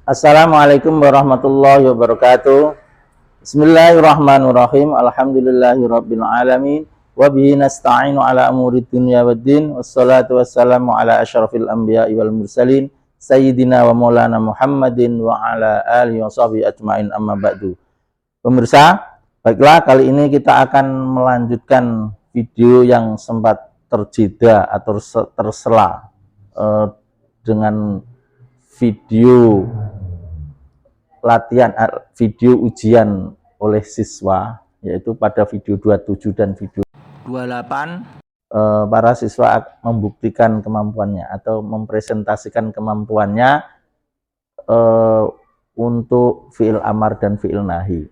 Assalamualaikum warahmatullahi wabarakatuh. Bismillahirrahmanirrahim. Alhamdulillahirabbil alamin wa bihi nasta'inu ala umuri dunya waddin. Wassalatu wassalamu ala asyrafil anbiya'i wal mursalin sayyidina wa maulana Muhammadin wa ala alihi wa sahbihi ajmain, amma ba'du. Pemirsa, baiklah, kali ini kita akan melanjutkan video yang sempat terjeda atau tersela dengan video latihan, video ujian oleh siswa, yaitu pada video 27 dan video 28. Para siswa membuktikan kemampuannya atau mempresentasikan kemampuannya untuk fi'il amar dan fi'il nahi.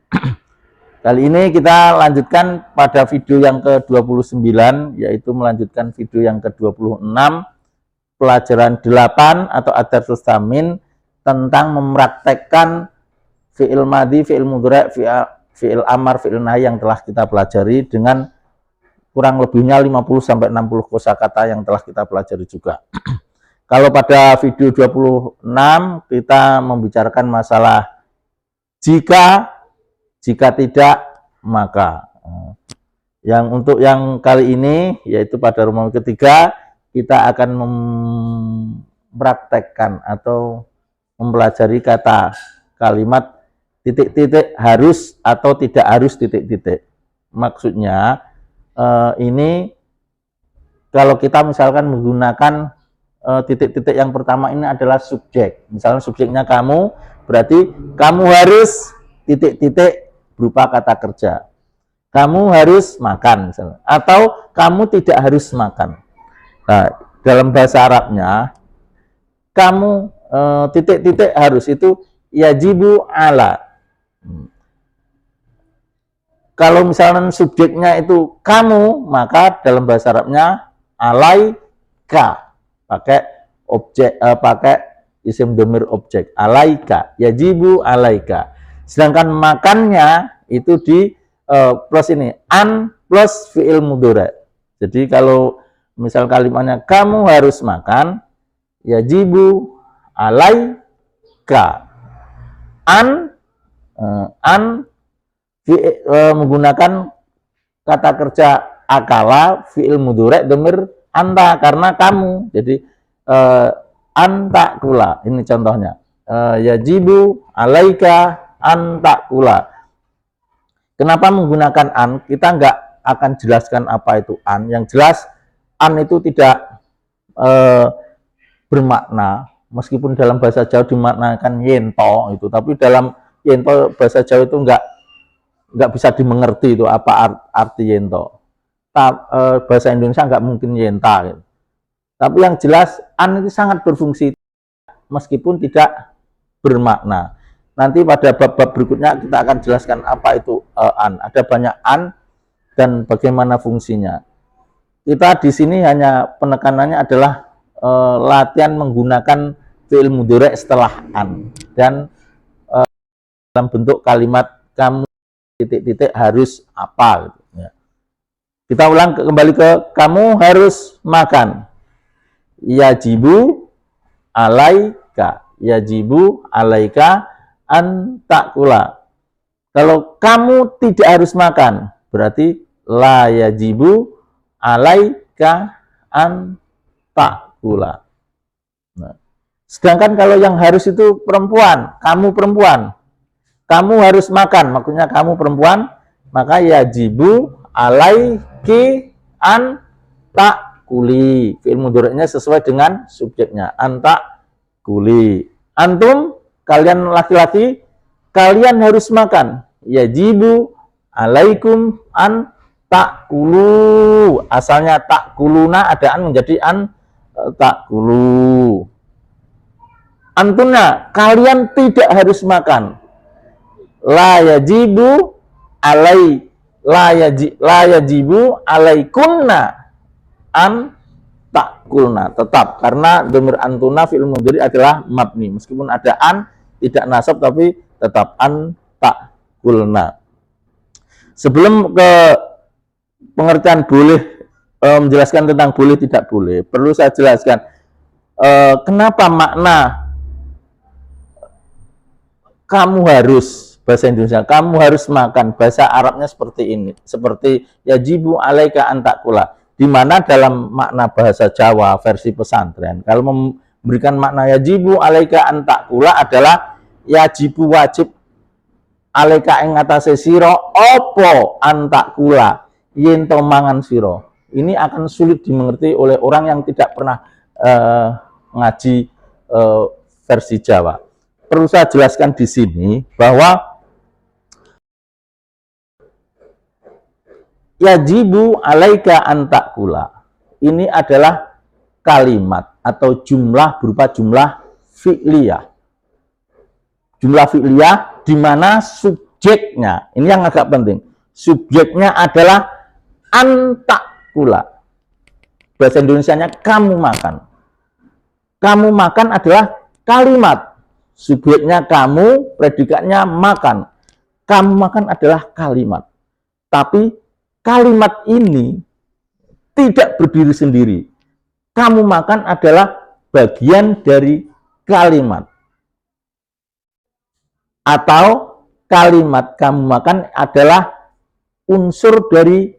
Kali ini kita lanjutkan pada video yang ke-29, yaitu melanjutkan video yang ke-26, pelajaran 8 atau ad-darsus tsamin, tentang mempraktekkan fi'il madhi, fi'il mudhari', fi'il amar, fi'il nahi yang telah kita pelajari dengan kurang lebihnya 50-60 kosakata yang telah kita pelajari juga. Kalau pada video 26 kita membicarakan masalah jika tidak, maka. Yang untuk yang kali ini, yaitu pada rumus ketiga, kita akan mempraktekkan atau mempelajari kata kalimat titik-titik harus atau tidak harus titik-titik. Maksudnya ini kalau kita misalkan menggunakan titik-titik yang pertama ini adalah subjek. Misalnya subjeknya kamu, berarti kamu harus titik-titik berupa kata kerja. Kamu harus makan misalnya, atau kamu tidak harus makan. Nah, dalam bahasa Arabnya kamu titik-titik harus itu yajibu ala. Kalau misalnya subjeknya itu kamu, maka dalam bahasa Arabnya alaika, pakai objek, pakai isim dhamir objek, alaika, yajibu alaika. Sedangkan makannya itu di plus ini an plus fi'il mudhari'. Jadi kalau misal kalimatnya kamu harus makan, yajibu alaika. An menggunakan kata kerja akala, fi'il mudhari' dhamir anta, karena kamu. Jadi anta kula, ini contohnya. Yajibu alaika anta kula. Kenapa menggunakan an? Kita nggak akan jelaskan apa itu an. Yang jelas an itu tidak bermakna, meskipun dalam bahasa Jawa dimaknakan yento itu, tapi dalam yento bahasa Jawa itu nggak bisa dimengerti itu apa arti yento. Bahasa Indonesia nggak mungkin yenta gitu. Tapi yang jelas an itu sangat berfungsi meskipun tidak bermakna. Nanti pada bab-bab berikutnya kita akan jelaskan apa itu an. Ada banyak an dan bagaimana fungsinya. Kita di sini hanya penekanannya adalah latihan menggunakan fi'il mudhari' setelah an dan dalam bentuk kalimat kamu titik-titik harus apa gitu, ya. Kita ulang kembali ke kamu harus makan. Yajibu alaika, yajibu alaika an ta'kula. Kalau kamu tidak harus makan, berarti la yajibu alaika an ta'kula. Nah, sedangkan kalau yang harus itu perempuan, kamu harus makan, maksudnya kamu perempuan, maka yajibu alaiki an ta'kuli. Fi'il mudhari'nya sesuai dengan subjeknya, an ta'kuli. Antum, kalian laki-laki, kalian harus makan. Yajibu alaikum an ta'kulu. Asalnya ta'kuluna, ada an menjadi an ta'kulu. Antuna, kalian tidak harus makan. La yajibu alai, la yajibu alaikunna an ta'kulna. Tetap, karena dhamir antuna fi'il mudhari' adalah mabni. Meskipun ada an, tidak nasab, tapi tetap an ta'kulna. Sebelum ke pengertian boleh, menjelaskan tentang boleh tidak boleh, perlu saya jelaskan kenapa makna kamu harus, bahasa Indonesia, kamu harus makan, bahasa Arabnya seperti ini, seperti yajibu alaika antakula, di mana dalam makna bahasa Jawa versi pesantren, kalau memberikan makna yajibu alaika antakula adalah yajibu wajib alaika ing atase sira apa antakula yen to mangan sira. Ini akan sulit dimengerti oleh orang yang tidak pernah ngaji versi Jawa. Perlu saya jelaskan di sini bahwa yajibu alaika antakula ini adalah kalimat atau jumlah berupa jumlah fi'liyah. Jumlah fi'liyah di mana subjeknya, ini yang agak penting, subjeknya adalah antakula. Bahasa Indonesianya kamu makan. Kamu makan adalah kalimat. Subjeknya kamu, predikatnya makan. Kamu makan adalah kalimat. Tapi kalimat ini tidak berdiri sendiri. Kamu makan adalah bagian dari kalimat. Atau kalimat kamu makan adalah unsur dari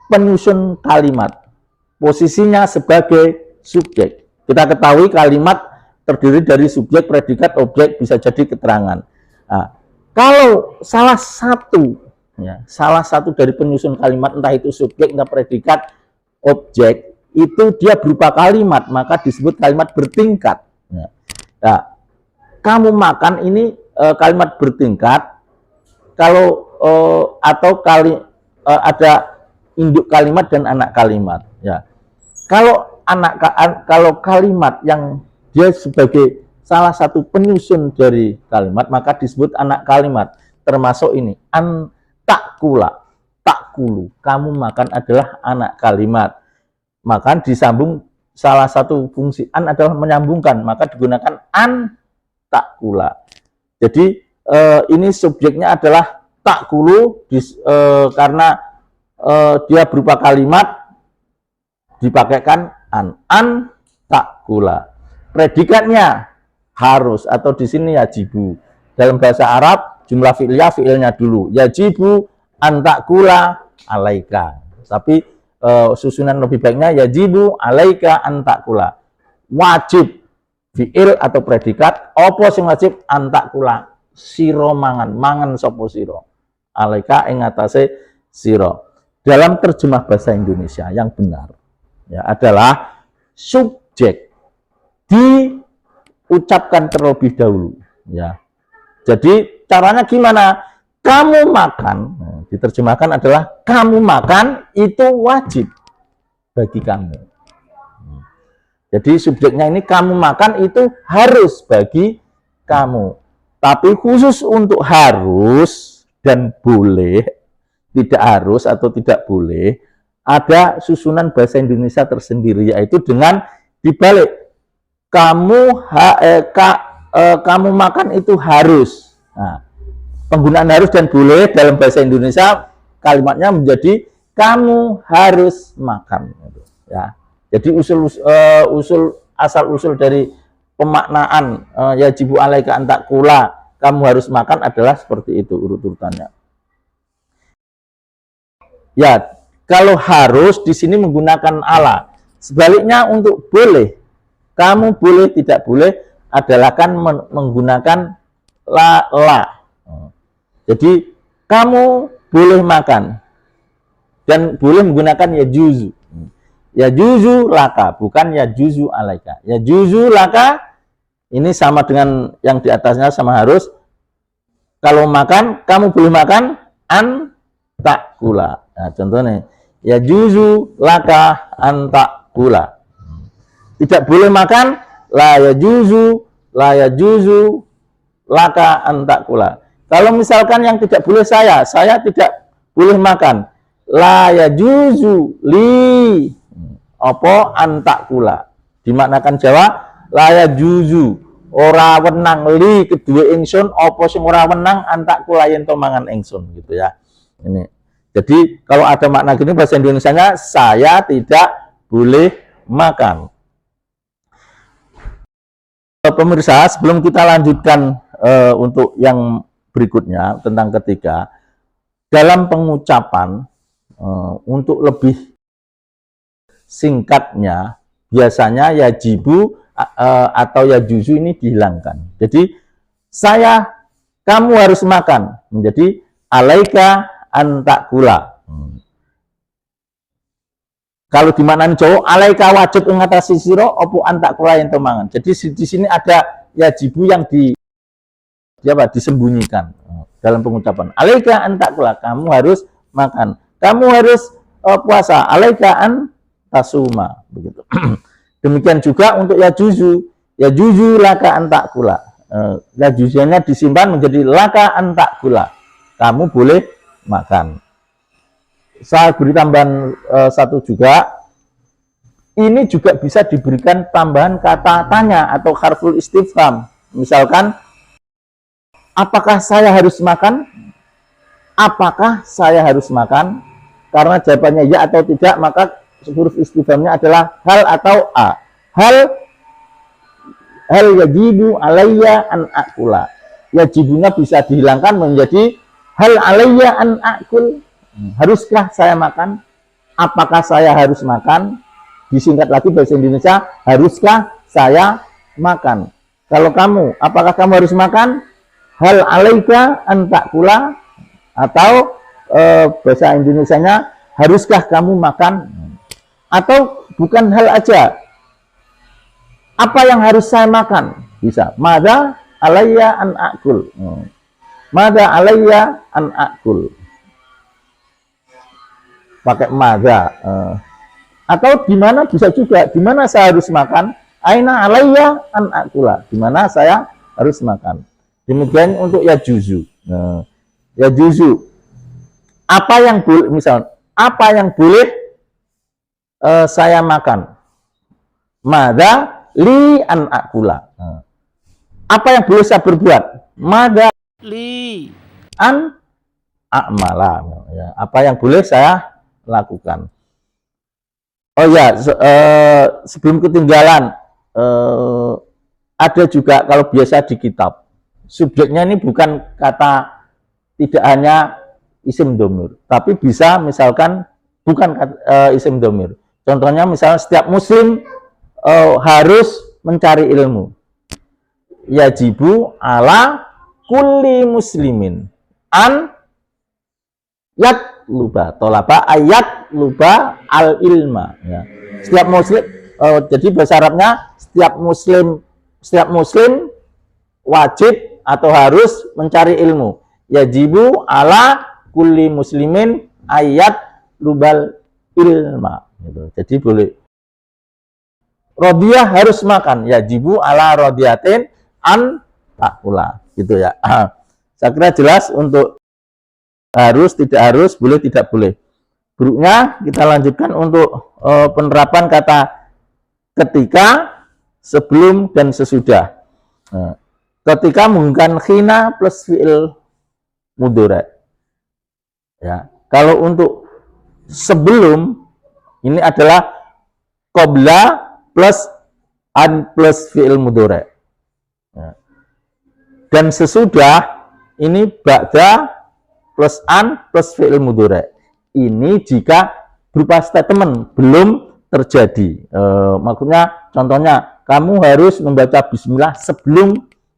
penyusun kalimat. Posisinya sebagai subjek. Kita ketahui kalimat terdiri dari subjek, predikat, objek, bisa jadi keterangan. Nah, kalau salah satu dari penyusun kalimat, entah itu subjek, entah predikat, objek, itu dia berupa kalimat, maka disebut kalimat bertingkat. Nah, kamu makan ini kalimat bertingkat, kalau atau ada induk kalimat dan anak kalimat. Ya, kalau kalimat yang dia sebagai salah satu penyusun dari kalimat, maka disebut anak kalimat. Termasuk ini, antakula, takulu, kamu makan adalah anak kalimat. Makan disambung, salah satu fungsi an adalah menyambungkan, maka digunakan antakula. Jadi ini subjeknya adalah takulu, karena dia berupa kalimat, dipakaikan antakula. Predikatnya harus, atau di sini yajibu. Dalam bahasa Arab jumlah fi'liyah, fi'ilnya dulu. Yajibu antakula alaika. Tapi susunan lebih baiknya yajibu alaika antakula. Wajib fi'il atau predikat. Apa sing wajib? Antakula. Siro mangan sapa sira. Alaika ing atase sira. Dalam terjemah bahasa Indonesia yang benar ya adalah subjek diucapkan terlebih dahulu ya. Jadi caranya gimana? Kamu makan, diterjemahkan adalah kamu makan itu wajib bagi kamu. Jadi subjeknya ini kamu makan itu harus bagi kamu. Tapi khusus untuk harus dan boleh, tidak harus atau tidak boleh, ada susunan bahasa Indonesia tersendiri, yaitu dengan dibalik. Kamu makan itu harus. Nah, penggunaan harus dan boleh dalam bahasa Indonesia kalimatnya menjadi kamu harus makan. Ya. Jadi asal usul dari pemaknaan yajibu alaika antakula, kamu harus makan adalah seperti itu urut-urutannya. Ya, kalau harus di sini menggunakan ala. Sebaliknya untuk boleh, kamu boleh, tidak boleh adalah kan menggunakan la. Jadi kamu boleh makan dan boleh menggunakan yajuzu. Yajuzu laka, bukan yajuzu alaika. Yajuzu laka ini sama dengan yang di atasnya, sama harus. Kalau makan, kamu boleh makan antakula. Nah, contohnya yajuzu laka antakula. Tidak boleh makan la yajuzu laka antakula. Kalau misalkan yang tidak boleh saya tidak boleh makan la yajuzu li apa antakula. Dimaknakan Jawa la yajuzu ora wenang li kedua ingsun apa sing ora wenang antakula yen to mangan ingsun gitu ya. Ini. Jadi kalau ada makna gini bahasa Indonesianya saya tidak boleh makan. Pemirsa, sebelum kita lanjutkan untuk yang berikutnya tentang ketika dalam pengucapan untuk lebih singkatnya biasanya yajibu atau yajuzu ini dihilangkan. Jadi kamu harus makan menjadi alaika antakula. Kalau di makna Jawa, alaika wajib ngatasi sira opo antakula yang temangan. Jadi di sini ada yajibu yang disembunyikan dalam pengucapan. Alaika antakula, kamu harus makan. Kamu harus puasa. Alaika an tasuma, begitu. Demikian juga untuk yajuzu. Yajuzu laka antakula. Yajuzunya disimpan menjadi laka antakula. Kamu boleh makan. Saya beri tambahan satu juga. Ini juga bisa diberikan tambahan kata tanya atau harful istifham. Misalkan, apakah saya harus makan? Apakah saya harus makan? Karena jawabannya ya atau tidak, maka huruf istifhamnya adalah hal atau a. Hal yajibu alayya an akula. Yajibunya bisa dihilangkan menjadi hal alayya an akul. Haruskah saya makan? Apakah saya harus makan? Disingkat lagi bahasa Indonesia, haruskah saya makan? Kalau kamu, apakah kamu harus makan? Hal alaika an takula, atau bahasa Indonesianya, haruskah kamu makan? Atau bukan hal aja, apa yang harus saya makan? Bisa. Mada alayya an akul. Mada alayya an akul. Pakai mada. Atau di mana bisa juga, di mana saya harus makan? Aina alayya an akula. Di mana saya harus makan? Demikian untuk yajuzu. Yajuzu. Apa yang boleh, misal, apa yang boleh saya makan? Mada li an akula. Apa yang boleh saya berbuat? Mada li an akmala. Ya, apa yang boleh saya lakukan? Oh ya, sebelum ketinggalan, ada juga kalau biasa di kitab, subjeknya ini bukan kata, tidak hanya isim domir, tapi bisa misalkan bukan isim domir. Contohnya misalnya setiap muslim harus mencari ilmu. Yajibu ala kulli muslimin an luba tolaba ayat luba al ilma, ya. Setiap muslim, jadi bahasa Arabnya setiap muslim wajib atau harus mencari ilmu. Yajibu ala kulli muslimin ayat lubal ilma, gitu. Jadi boleh. Rodiyah harus makan. Yajibu ala rodiyatin an takula, gitu ya. Saya kira jelas untuk harus, tidak harus, boleh, tidak boleh. Berikutnya kita lanjutkan untuk penerapan kata ketika, sebelum, dan sesudah. Ketika menggunakan khina plus fi'il mudhari. Ya. Kalau untuk sebelum, ini adalah qabla plus an plus fi'il mudhari. Ya. Dan sesudah, ini ba'da plus an plus fi'il mudhari. Ini jika berupa statement belum terjadi. Maksudnya, contohnya, kamu harus membaca bismillah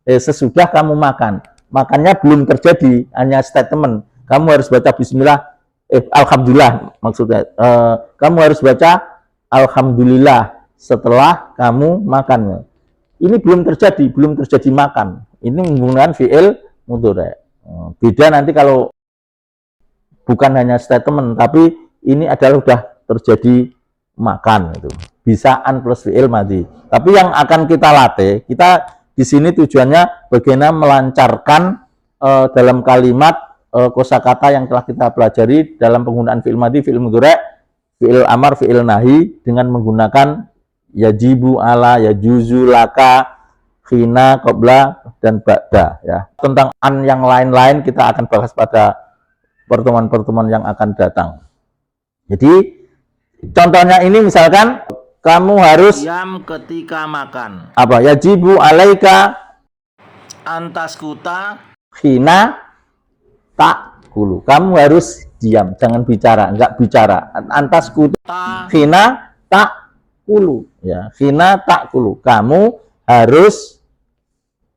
sesudah kamu makan. Makannya belum terjadi, hanya statement. Kamu harus baca bismillah, alhamdulillah maksudnya. Kamu harus baca alhamdulillah setelah kamu makan. Ini belum terjadi makan. Ini menggunakan fi'il mudhari. Beda nanti kalau bukan hanya statement, tapi ini adalah sudah terjadi makan, itu bisa an plus fi'il madhi. Tapi yang akan kita latih, kita di sini tujuannya bagaimana melancarkan dalam kalimat kosakata yang telah kita pelajari dalam penggunaan fi'il madhi, fi'il mudhari, fi'il amar, fi'il nahi dengan menggunakan yajibu, ala, yajuzu, laka, khina, qabla, dan ba'da, ya. Tentang an yang lain-lain kita akan bahas pada pertemuan-pertemuan yang akan datang. Jadi contohnya ini misalkan kamu harus diam ketika makan. Apa? Yajibu alaika antaskuta hina ta'kulu. Kamu harus diam, jangan bicara, enggak bicara. Antaskuta hina ta'kulu, ya. Hina ta'kulu. Kamu harus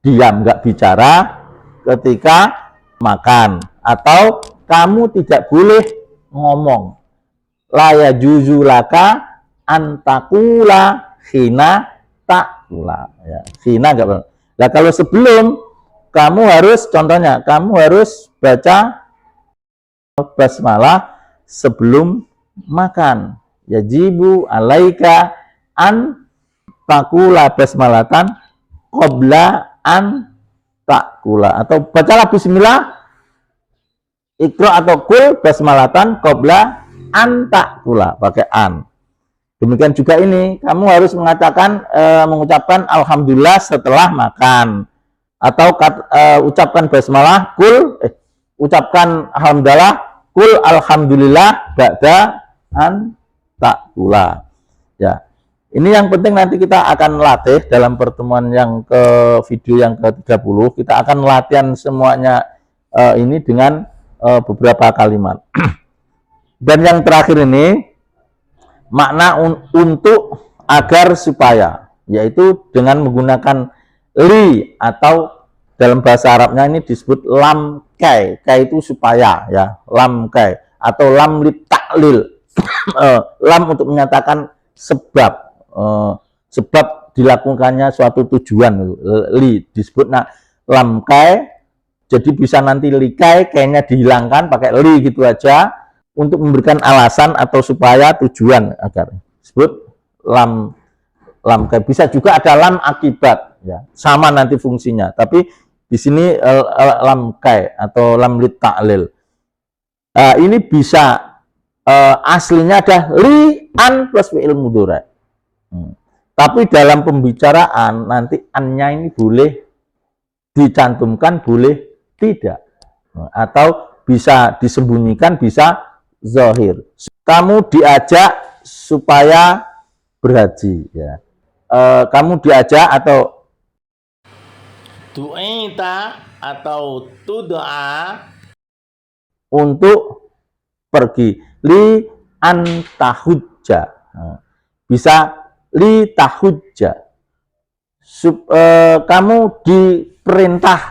diam, enggak bicara ketika makan, atau kamu tidak boleh ngomong. La yajuzu laka antakula hina ta'kula, ya. Hina enggak boleh. Nah, kalau sebelum, kamu harus, contohnya, kamu harus baca basmalah sebelum makan. Yajibu alaika an takula basmalatan qabla an takula. Atau bacalah bismillah, ikra atau kul basmalatan qabla an takula, pakai an. Demikian juga ini, kamu harus mengatakan mengucapkan alhamdulillah setelah makan, atau ucapkan basmalah ucapkan alhamdulillah kul alhamdulillah ba'da an ta'kula, ya. Ini yang penting, nanti kita akan latih dalam pertemuan yang video yang ke-30. Kita akan latihan semuanya ini dengan beberapa kalimat. Dan yang terakhir ini makna untuk, agar, supaya, yaitu dengan menggunakan li, atau dalam bahasa Arabnya ini disebut lam kai. Kai itu supaya, ya, lam kai, atau lam li ta'lil. Lam untuk menyatakan sebab, sebab dilakukannya suatu tujuan. Li disebut lam kai. Jadi bisa nanti li kai, kayaknya dihilangkan pakai li gitu aja, untuk memberikan alasan atau supaya tujuan, agar disebut lam kai. Bisa juga ada lam akibat, ya, sama nanti fungsinya, tapi di sini lam kai atau lam li ta'lil. Ini bisa aslinya ada li an plus fi'il mudhari. Tapi dalam pembicaraan nanti annya ini boleh dicantumkan, boleh tidak, atau bisa disembunyikan, bisa zahir. Kamu diajak supaya berhaji, ya. Kamu diajak, atau tu'ita atau tud'a untuk pergi. Li antahujja, bisa li tahujja. Kamu diperintah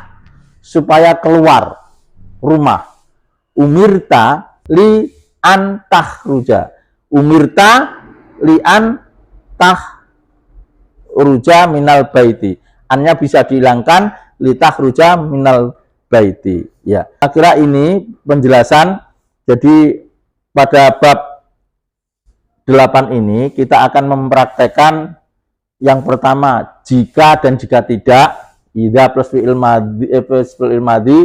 supaya keluar rumah. Umirta li antahruja. Umirta li antahruja minal baiti. Annya bisa dihilangkan, li tahruja minal baiti, ya. Kira ini penjelasan. Jadi pada bab 8 ini kita akan mempraktekkan yang pertama, jika dan jika tidak, idza plus fi'il madhi,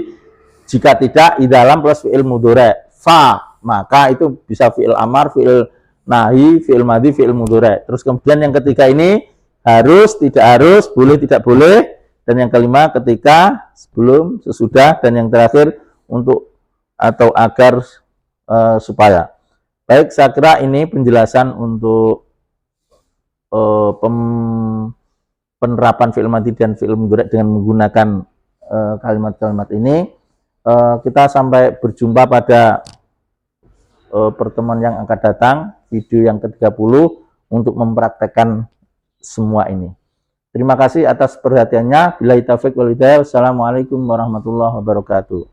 jika tidak, idza lam plus fi'il mudhari. Fa, maka itu bisa fi'il amar, fi'il nahi, fi'il madhi, fi'il mudhari. Terus kemudian yang ketiga ini harus, tidak harus, boleh, tidak boleh. Dan yang kelima ketika, sebelum, sesudah. Dan yang terakhir untuk, atau agar, supaya. Baik, saya kira ini penjelasan untuk penerapan fi'il madhi dan fi'il mudhari dengan menggunakan kalimat-kalimat ini. Kita sampai berjumpa pada pertemuan yang akan datang, video yang ke-30, untuk mempraktekkan semua ini. Terima kasih atas perhatiannya. Billahi taufiq wal hidayah. Wassalamualaikum warahmatullahi wabarakatuh.